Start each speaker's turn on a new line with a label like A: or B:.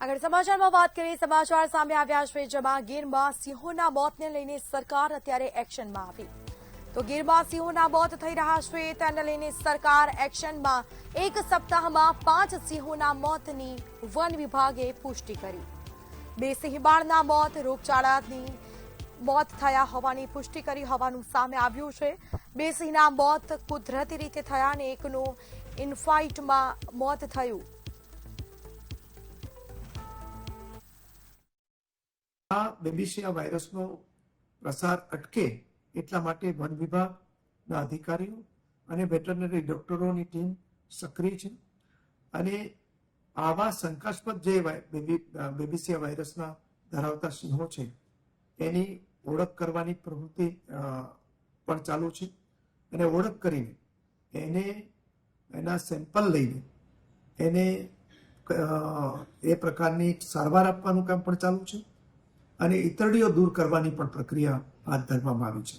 A: આગળ સમાચારમાં વાત કરીએ સમાચાર સામે આવ્યા છે જેમાં ગીરમાં સિંહોના મોતને લઈને સરકાર અત્યારે એક્શનમાં આવી તો ગીરમાં સિંહોના મોત થઈ રહ્યા છે તેને લઈને સરકાર એક્શનમાં 1 સપ્તાહમાં 5 સિંહોના મોતની વન વિભાગે પુષ્ટિ કરી 2 સિંહબાળના મોત રોગચાળાની મોત થયા હોવાની પુષ્ટિ કરી હોવાનું સામે આવ્યું છે 2 સિંહના મોત કુદરતી રીતે થયા અને એકનું ઇનફાઇટમાં મોત થયું
B: આ બેબીસિયા વાયરસનો પ્રસાર અટકે એટલા માટે વન વિભાગના અધિકારીઓ અને વેટરનરી ડોક્ટરોની ટીમ સક્રિય છે અને આવા શંકાસ્પદ જે બેબીસિયા વાયરસના ધરાવતા સિંહો છે એની ઓળખ કરવાની પ્રવૃત્તિ પણ ચાલુ છે અને ઓળખ કરીને એને એના સેમ્પલ લઈને એને એ પ્રકારની સારવાર આપવાનું કામ પણ ચાલુ છે અને ઈતરડીઓ દૂર કરવાની પણ પ્રક્રિયા હાથ ધરવામાં આવી છે।